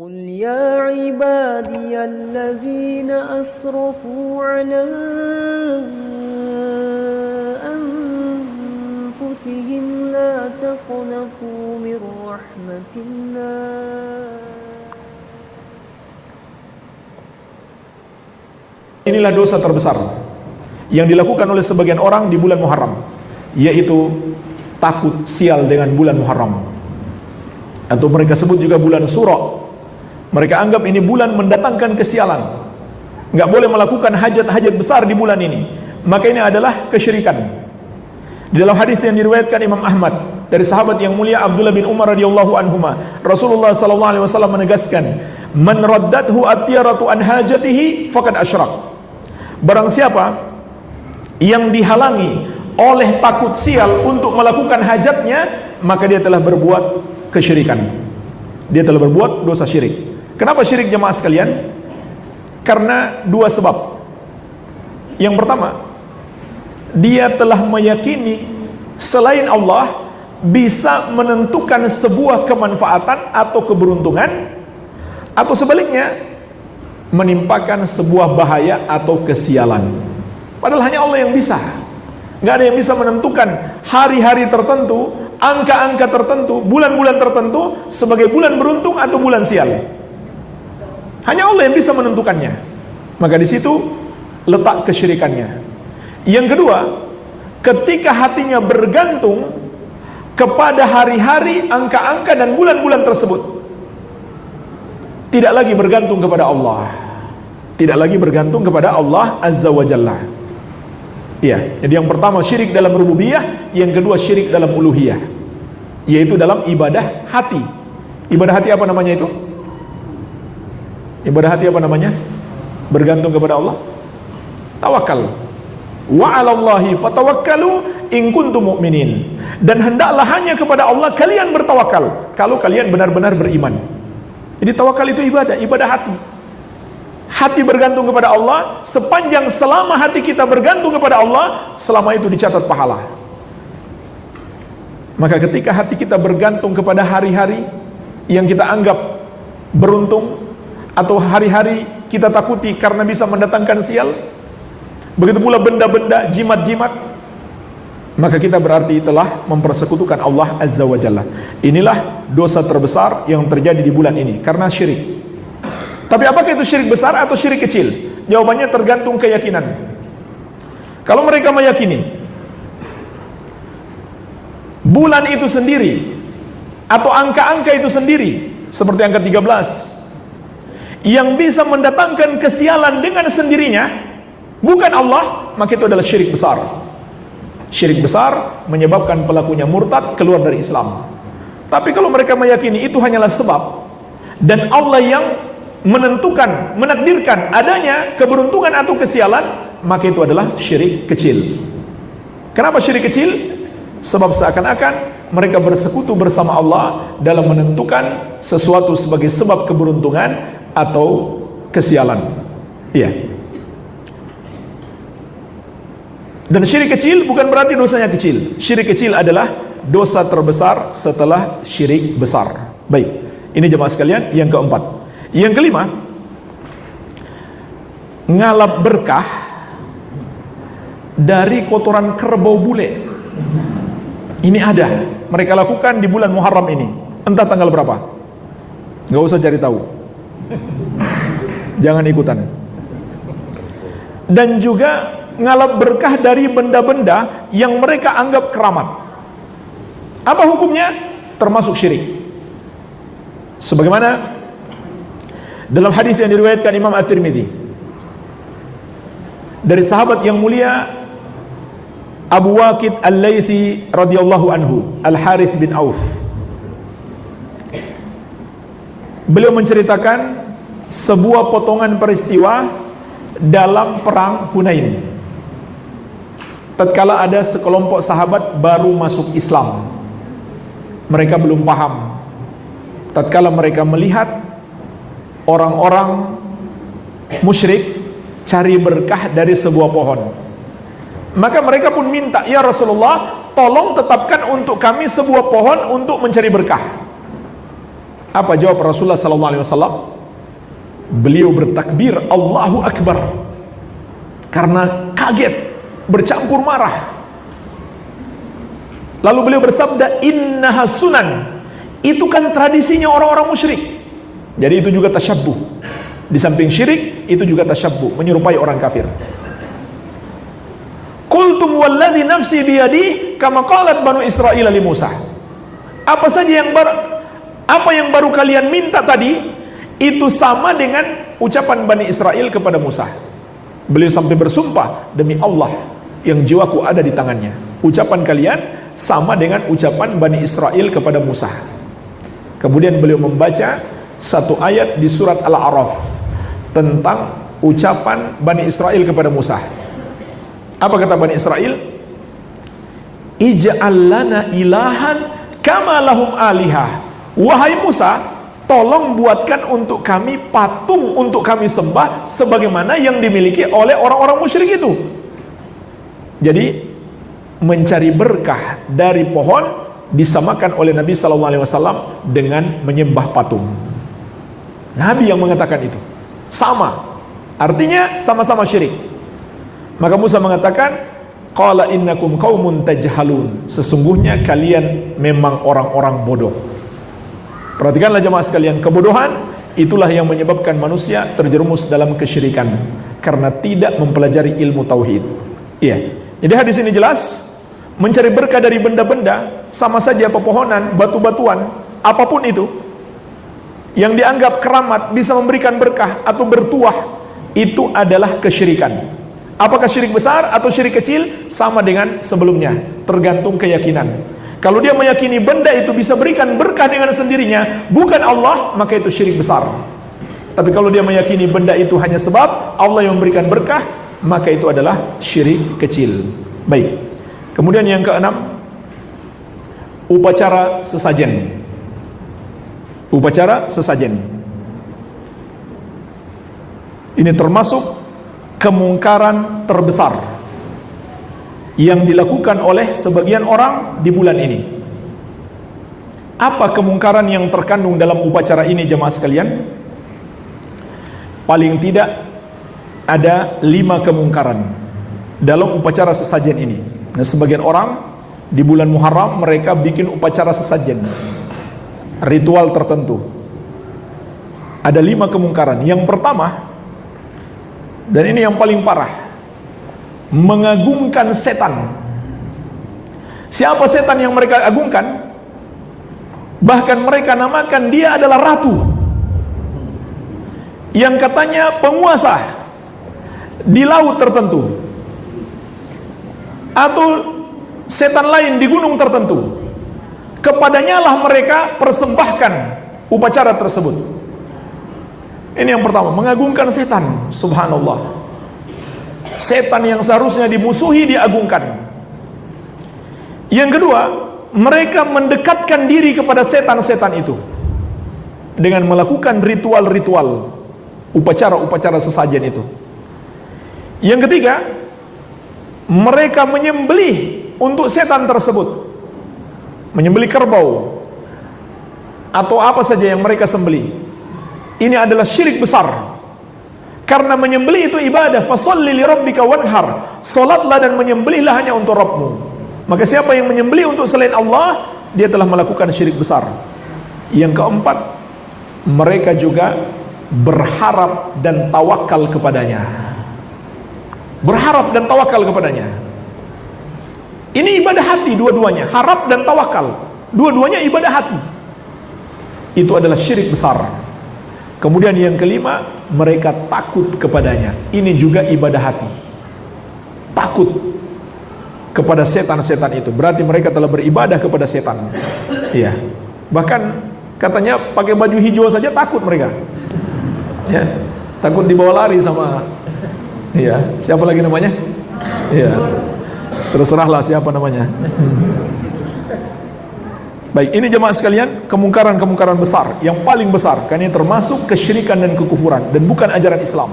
قل يا عبادي الذين أسرفوا على أنفسهم لا تقنطوا من رحمة الله. Inilah dosa terbesar yang dilakukan oleh sebagian orang di bulan Muharram, yaitu takut sial dengan bulan Muharram, atau mereka sebut juga bulan Sura. Mereka anggap ini bulan mendatangkan kesialan, nggak boleh melakukan hajat-hajat besar di bulan ini. Maka ini adalah kesyirikan. Di dalam hadis yang diriwayatkan Imam Ahmad dari sahabat yang mulia Abdullah bin Umar radhiyallahu anhuma, Rasulullah sallallahu alaihi wasallam menegaskan, "Man raddathu at-tiyaratu an hajatihi faqad asyrak." Barang siapa yang dihalangi oleh takut sial untuk melakukan hajatnya, maka dia telah berbuat kesyirikan. Dia telah berbuat dosa syirik. Kenapa syirik, jemaah sekalian? Karena dua sebab. Yang pertama, dia telah meyakini selain Allah bisa menentukan sebuah kemanfaatan atau keberuntungan, atau sebaliknya menimpakan sebuah bahaya atau kesialan. Padahal hanya Allah yang bisa. Nggak ada yang bisa menentukan hari-hari tertentu, angka-angka tertentu, bulan-bulan tertentu sebagai bulan beruntung atau bulan sial. Hanya Allah yang bisa menentukannya. Maka di situ letak kesyirikannya. Yang kedua, ketika hatinya bergantung kepada hari-hari, angka-angka dan bulan-bulan tersebut, tidak lagi bergantung kepada Allah, tidak lagi bergantung kepada Allah Azza wa Jalla. Iya, jadi yang pertama syirik dalam rububiyah, yang kedua syirik dalam uluhiyah, yaitu dalam ibadah hati. Ibadah hati apa namanya itu? Ibadah hati apa namanya? Bergantung kepada Allah. Tawakal. Wa 'alallahi fatawakkalu in kuntum mu'minin. Dan hendaklah hanya kepada Allah kalian bertawakal kalau kalian benar-benar beriman. Jadi tawakal itu ibadah, ibadah hati. Hati bergantung kepada Allah, sepanjang selama hati kita bergantung kepada Allah, selama itu dicatat pahala. Maka ketika hati kita bergantung kepada hari-hari yang kita anggap beruntung, atau hari-hari kita takuti karena bisa mendatangkan sial, begitu pula benda-benda, jimat-jimat, maka kita berarti telah mempersekutukan Allah Azza wa Jalla. Inilah dosa terbesar yang terjadi di bulan ini karena syirik. Tapi apakah itu syirik besar atau syirik kecil? Jawabannya tergantung keyakinan. Kalau mereka meyakini bulan itu sendiri atau angka-angka itu sendiri, seperti angka 13 yang bisa mendatangkan kesialan dengan sendirinya, bukan Allah, maka itu adalah syirik besar. Syirik besar menyebabkan pelakunya murtad, keluar dari Islam. Tapi kalau mereka meyakini itu hanyalah sebab, dan Allah yang menentukan, menakdirkan adanya keberuntungan atau kesialan, maka itu adalah syirik kecil. Kenapa syirik kecil? Sebab seakan-akan mereka bersekutu bersama Allah dalam menentukan sesuatu sebagai sebab keberuntungan atau kesialan. Iya. Dan syirik kecil bukan berarti dosanya kecil. Syirik kecil adalah dosa terbesar setelah syirik besar. Baik, ini jemaah sekalian yang keempat. Yang kelima, ngalap berkah dari kotoran kerbau bule. Ini ada, mereka lakukan di bulan Muharram ini. Entah tanggal berapa, nggak usah cari tahu, jangan ikutan. Dan juga ngalap berkah dari benda-benda yang mereka anggap keramat. Apa hukumnya? Termasuk syirik. Sebagaimana dalam hadis yang diriwayatkan Imam At-Tirmidzi dari sahabat yang mulia Abu Waqid Al-Laythi radhiyallahu anhu, Al-Harith bin Auf. Beliau menceritakan sebuah potongan peristiwa dalam perang Hunain. Tatkala ada sekelompok sahabat baru masuk Islam, mereka belum paham. Tatkala mereka melihat orang-orang musyrik cari berkah dari sebuah pohon, maka mereka pun minta, "Ya Rasulullah, tolong tetapkan untuk kami sebuah pohon untuk mencari berkah." Apa jawab Rasulullah sallallahu alaihi wasallam? Beliau bertakbir Allahu Akbar karena kaget, bercampur marah. Lalu beliau bersabda, innaha sunan. Itu kan tradisinya orang-orang musyrik. Jadi itu juga tasyabbuh. Di samping syirik, itu juga tasyabbuh, menyerupai orang kafir. Qultum walladzi nafsi biyadi kama qalat banu Israil li Musa. Apa yang baru kalian minta tadi itu sama dengan ucapan Bani Israel kepada Musa. Beliau sampai bersumpah, demi Allah yang jiwaku ada di tangannya, ucapan kalian sama dengan ucapan Bani Israel kepada Musa. Kemudian beliau membaca satu ayat di surat Al-A'raf tentang ucapan Bani Israel kepada Musa. Apa kata Bani Israel? Ij'al lana ilahan kama lahum alihah. Wahai Musa, tolong buatkan untuk kami patung untuk kami sembah sebagaimana yang dimiliki oleh orang-orang musyrik itu. Jadi mencari berkah dari pohon disamakan oleh Nabi SAW dengan menyembah patung. Nabi yang mengatakan itu sama, artinya sama-sama syirik. Maka Musa mengatakan, qala innakum qaumun tajhalun. Sesungguhnya kalian memang orang-orang bodoh. Perhatikanlah jemaah sekalian, kebodohan itulah yang menyebabkan manusia terjerumus dalam kesyirikan karena tidak mempelajari ilmu tauhid. Iya. Jadi hadis ini jelas, mencari berkah dari benda-benda, sama saja pepohonan, batu-batuan, apapun itu yang dianggap keramat bisa memberikan berkah atau bertuah, itu adalah kesyirikan. Apakah syirik besar atau syirik kecil? Sama dengan sebelumnya, tergantung keyakinan. Kalau dia meyakini benda itu bisa berikan berkah dengan sendirinya, bukan Allah, maka itu syirik besar. Tapi kalau dia meyakini benda itu hanya sebab Allah yang memberikan berkah, maka itu adalah syirik kecil. Baik. Kemudian yang keenam, upacara sesajen. Upacara sesajen ini termasuk kemungkaran terbesar yang dilakukan oleh sebagian orang di bulan ini. Apa kemungkaran yang terkandung dalam upacara ini jemaah sekalian? Paling tidak ada 5 kemungkaran dalam upacara sesajen ini. Nah, sebagian orang di bulan Muharram mereka bikin upacara sesajen, ritual tertentu. Ada 5 kemungkaran. Yang pertama, dan ini yang paling parah, mengagungkan setan. Siapa setan yang mereka agungkan? Bahkan mereka namakan dia adalah ratu, yang katanya penguasa di laut tertentu, atau setan lain di gunung tertentu. Kepadanya lah mereka persembahkan upacara tersebut. Ini yang pertama, mengagungkan setan. Subhanallah, setan yang seharusnya dimusuhi diagungkan. Yang kedua, mereka mendekatkan diri kepada setan-setan itu dengan melakukan ritual-ritual, upacara-upacara sesajen itu. Yang ketiga, mereka menyembelih untuk setan tersebut, menyembelih kerbau atau apa saja yang mereka sembelih. Ini adalah syirik besar, karena menyembelih itu ibadah. Fasholli li rabbika wanhar, salatlah dan menyembelihlah hanya untuk Rabbmu. Maka siapa yang menyembelih untuk selain Allah, dia telah melakukan syirik besar. Yang keempat, mereka juga berharap dan tawakal kepadanya. Berharap dan tawakal kepadanya. Ini ibadah hati dua-duanya, harap dan tawakal, dua-duanya ibadah hati. Itu adalah syirik besar. Kemudian yang kelima, mereka takut kepadanya. Ini juga ibadah hati. Takut kepada setan-setan itu. Berarti mereka telah beribadah kepada setan. Iya. Bahkan katanya pakai baju hijau saja takut mereka. Ya. Takut dibawa lari sama, iya, siapa lagi namanya? Iya. Terserahlah siapa namanya. Baik, ini jemaah sekalian, kemungkaran-kemungkaran besar, yang paling besar, karena ini termasuk kesyirikan dan kekufuran, dan bukan ajaran Islam.